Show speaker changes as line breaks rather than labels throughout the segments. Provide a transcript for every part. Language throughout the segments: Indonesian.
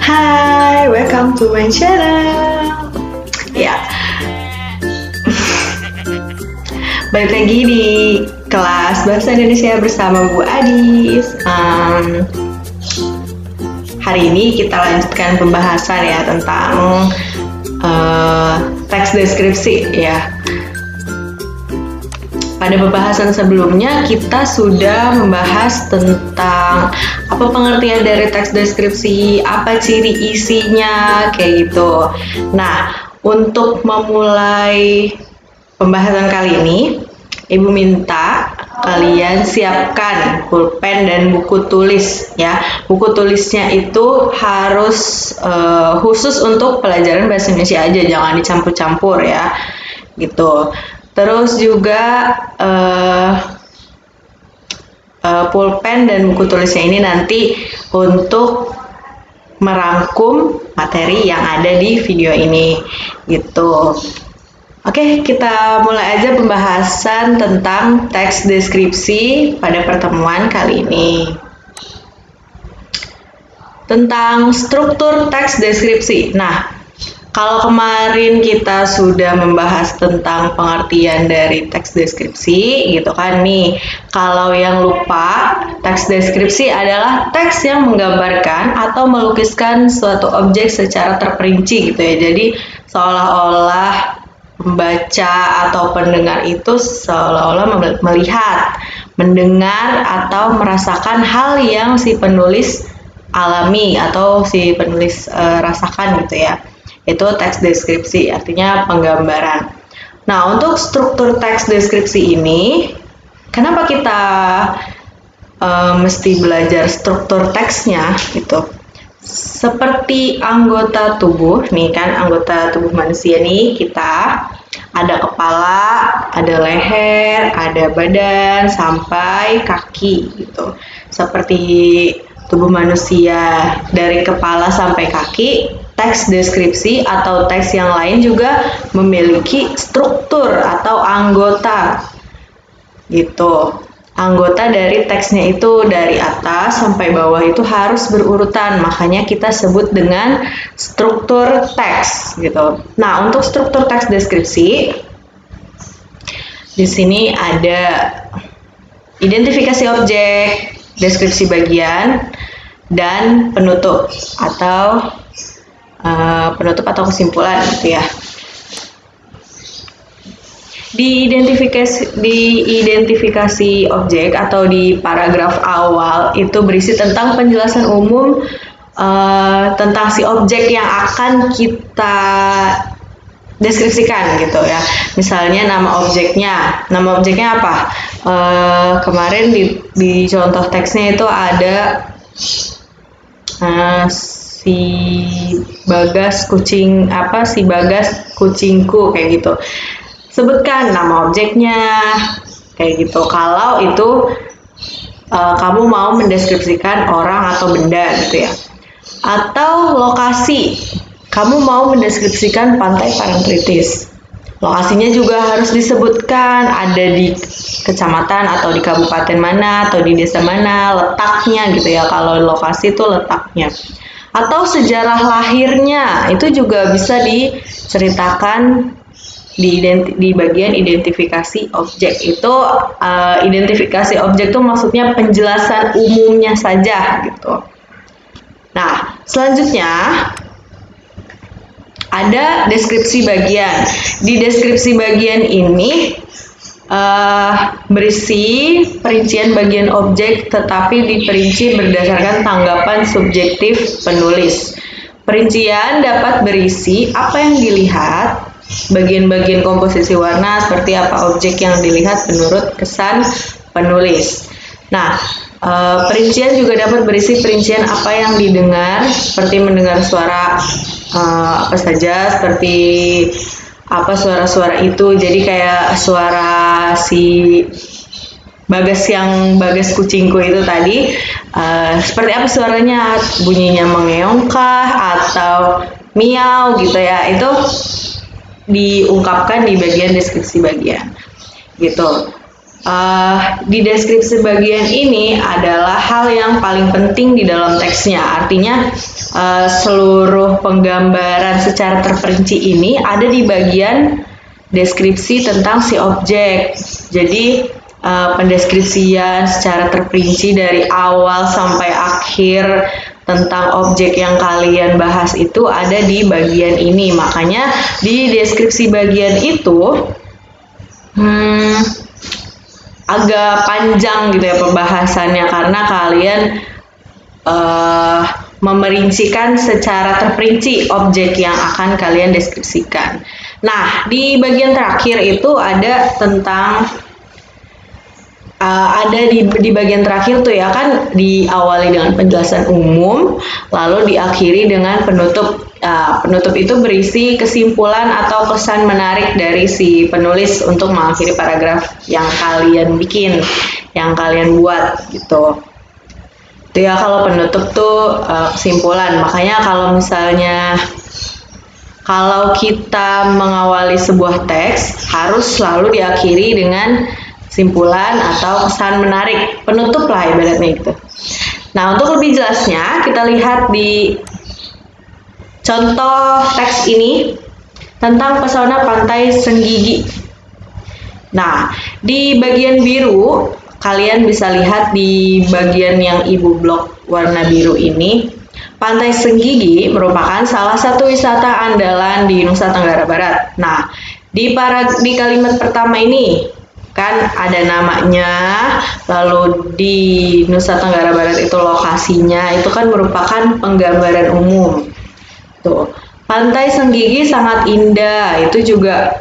Hai, welcome to my channel. Ya, balik lagi di kelas Bahasa Indonesia bersama Bu Adis. Hari ini kita lanjutkan pembahasan ya tentang teks deskripsi ya. Pada pembahasan sebelumnya kita sudah membahas tentang apa pengertian dari teks deskripsi, apa ciri isinya, kayak gitu. Nah, untuk memulai pembahasan kali ini, Ibu minta kalian siapkan pulpen dan buku tulis ya. Buku tulisnya itu harus khusus untuk pelajaran bahasa Indonesia aja, jangan dicampur-campur ya. Gitu. Terus juga pulpen dan buku tulisnya ini nanti untuk merangkum materi yang ada di video ini gitu. Oke, kita mulai aja pembahasan tentang teks deskripsi pada pertemuan kali ini. Tentang struktur teks deskripsi. Nah, kalau kemarin kita sudah membahas tentang pengertian dari teks deskripsi gitu kan nih. Kalau yang lupa, teks deskripsi adalah teks yang menggambarkan atau melukiskan suatu objek secara terperinci gitu ya. Jadi seolah-olah pembaca atau pendengar itu seolah-olah melihat, mendengar atau merasakan hal yang si penulis alami atau si penulis rasakan gitu ya. Itu teks deskripsi, artinya penggambaran. Nah, untuk struktur teks deskripsi ini, kenapa kita mesti belajar struktur teksnya gitu? Seperti anggota tubuh, nih kan anggota tubuh manusia nih, kita ada kepala, ada leher, ada badan, sampai kaki gitu. Seperti tubuh manusia dari kepala sampai kaki, teks deskripsi atau teks yang lain juga memiliki struktur atau anggota gitu. Anggota dari teksnya itu dari atas sampai bawah itu harus berurutan, makanya kita sebut dengan struktur teks gitu. Nah, untuk struktur teks deskripsi di sini ada identifikasi objek, deskripsi bagian, dan penutup atau kesimpulan gitu ya. Di identifikasi objek atau di paragraf awal itu berisi tentang penjelasan umum tentang si objek yang akan kita deskripsikan gitu ya. Misalnya nama objeknya apa? Kemarin di contoh teksnya itu ada si Bagas kucingku kayak gitu. Sebutkan nama objeknya kayak gitu. Kalau itu kamu mau mendeskripsikan orang atau benda gitu ya. Atau lokasi. Kamu mau mendeskripsikan pantai Parangtritis. Lokasinya juga harus disebutkan, ada di kecamatan atau di kabupaten mana atau di desa mana, letaknya gitu ya. Kalau lokasi itu letaknya. Atau sejarah lahirnya, itu juga bisa diceritakan di bagian identifikasi objek. Itu identifikasi objek itu maksudnya penjelasan umumnya saja gitu. Nah, selanjutnya ada deskripsi bagian. Di deskripsi bagian ini berisi perincian bagian objek tetapi diperinci berdasarkan tanggapan subjektif penulis. Perincian dapat berisi apa yang dilihat, bagian-bagian komposisi warna, seperti apa objek yang dilihat menurut kesan penulis. Nah, perincian juga dapat berisi perincian apa yang didengar, seperti mendengar suara apa saja, seperti apa suara-suara itu. Jadi kayak suara si Bagas kucingku itu tadi, seperti apa suaranya, bunyinya mengeongkah atau miau gitu ya. Itu diungkapkan di bagian deskripsi bagian gitu. di deskripsi bagian ini adalah hal yang paling penting di dalam teksnya. Artinya seluruh penggambaran secara terperinci ini ada di bagian deskripsi tentang si objek. Jadi pendeskripsian secara terperinci dari awal sampai akhir tentang objek yang kalian bahas itu ada di bagian ini. Makanya di deskripsi bagian itu agak panjang gitu ya pembahasannya, karena kalian memerincikan secara terperinci objek yang akan kalian deskripsikan. Nah, di bagian terakhir itu ada tentang di bagian terakhir tuh ya kan diawali dengan penjelasan umum, lalu diakhiri dengan penutup. Penutup itu berisi kesimpulan atau kesan menarik dari si penulis untuk mengakhiri paragraf yang kalian bikin, yang kalian buat gitu. Itu ya kalau penutup tuh kesimpulan. Makanya kalau kita mengawali sebuah teks harus selalu diakhiri dengan kesimpulan atau kesan menarik, penutup lah ibaratnya gitu. Nah, untuk lebih jelasnya kita lihat di contoh teks ini tentang pesona pantai Senggigi. Nah, di bagian biru kalian bisa lihat di bagian yang ibu blok warna biru ini, Pantai Senggigi merupakan salah satu wisata andalan di Nusa Tenggara Barat. Nah, di kalimat pertama ini kan ada namanya, lalu di Nusa Tenggara Barat itu lokasinya, itu kan merupakan penggambaran umum. Tuh, Pantai Senggigi sangat indah, itu juga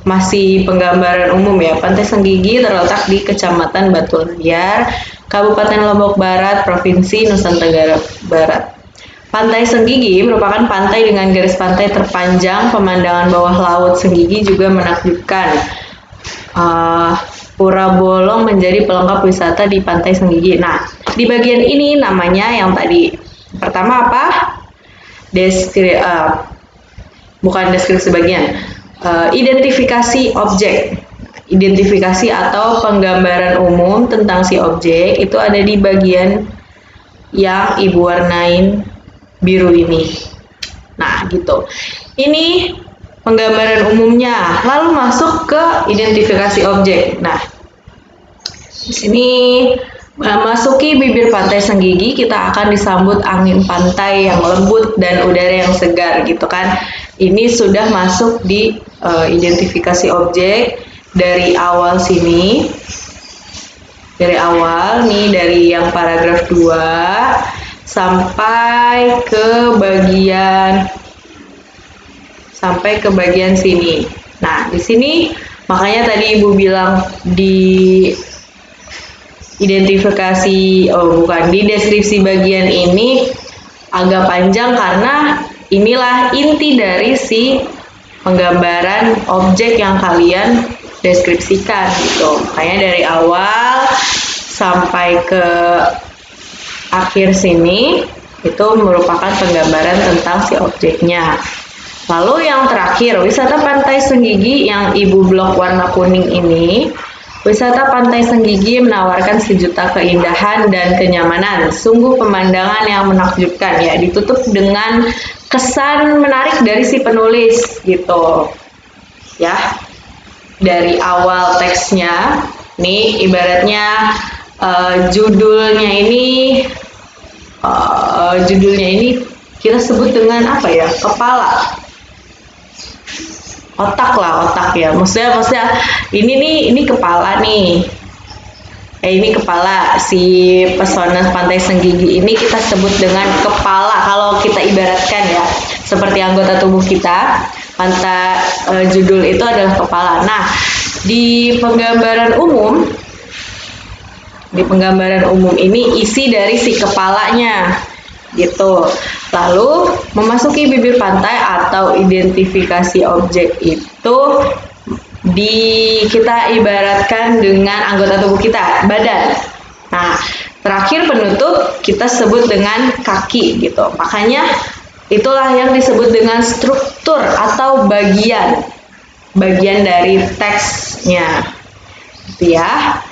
masih penggambaran umum ya. Pantai Senggigi terletak di Kecamatan Batu Layar, Kabupaten Lombok Barat, Provinsi Nusa Tenggara Barat. Pantai Senggigi merupakan pantai dengan garis pantai terpanjang, pemandangan bawah laut Senggigi juga menakjubkan. Pura Bolong menjadi pelengkap wisata di Pantai Senggigi. Nah, di bagian ini namanya yang tadi pertama apa? Bukan deskripsi bagian, identifikasi objek. Identifikasi atau penggambaran umum tentang si objek itu ada di bagian yang ibu warnain biru ini. Nah, gitu. Ini penggambaran umumnya, lalu masuk ke identifikasi objek. Nah, di sini memasuki bibir Pantai Senggigi, kita akan disambut angin pantai yang lembut dan udara yang segar, gitu kan. Ini sudah masuk di identifikasi objek dari awal sini. Dari awal nih, dari yang paragraf 2 sampai ke bagian sini. Nah, di sini makanya tadi Ibu bilang di identifikasi, di deskripsi bagian ini agak panjang karena inilah inti dari si penggambaran objek yang kalian deskripsikan gitu. Makanya dari awal sampai ke akhir sini itu merupakan penggambaran tentang si objeknya. Lalu yang terakhir, wisata Pantai Senggigi yang ibu blok warna kuning ini. Wisata Pantai Senggigi menawarkan sejuta keindahan dan kenyamanan. Sungguh pemandangan yang menakjubkan ya, ditutup dengan kesan menarik dari si penulis gitu. Ya. Dari awal teksnya, nih ibaratnya judulnya ini kita sebut dengan apa ya? Kepala. Otak ya, maksudnya ini kepala nih, ini kepala si pesona Pantai Senggigi ini kita sebut dengan kepala kalau kita ibaratkan ya, seperti anggota tubuh kita. Judul itu adalah kepala. Nah, di penggambaran umum ini isi dari si kepalanya gitu. Lalu memasuki bibir pantai atau identifikasi objek itu kita ibaratkan dengan anggota tubuh kita, badan. Nah, terakhir penutup kita sebut dengan kaki gitu. Makanya itulah yang disebut dengan struktur atau bagian dari teksnya gitu ya.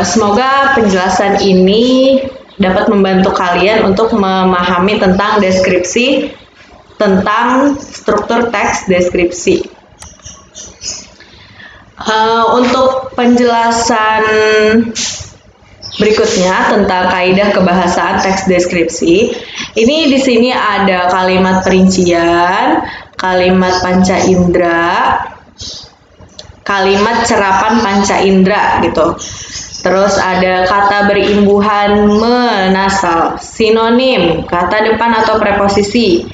Semoga penjelasan ini dapat membantu kalian untuk memahami tentang deskripsi, tentang struktur teks deskripsi. Untuk penjelasan berikutnya tentang kaidah kebahasaan teks deskripsi, ini di sini ada kalimat perincian, kalimat panca indera, kalimat serapan panca indera gitu. Terus ada kata berimbuhan menasal, sinonim, kata depan atau preposisi,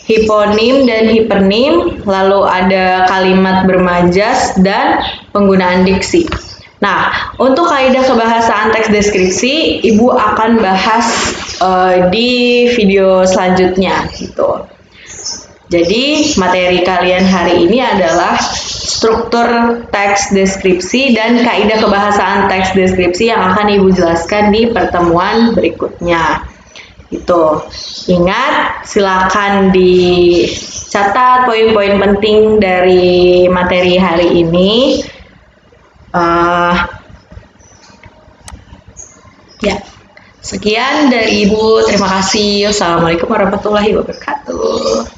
hiponim dan hipernim, lalu ada kalimat bermajas dan penggunaan diksi. Nah, untuk kaidah kebahasaan teks deskripsi, Ibu akan bahas di video selanjutnya gitu. Jadi, materi kalian hari ini adalah struktur teks deskripsi dan kaidah kebahasaan teks deskripsi yang akan Ibu jelaskan di pertemuan berikutnya. Itu. Ingat, silakan dicatat poin-poin penting dari materi hari ini. Ya, sekian dari Ibu. Terima kasih. Wassalamualaikum warahmatullahi wabarakatuh.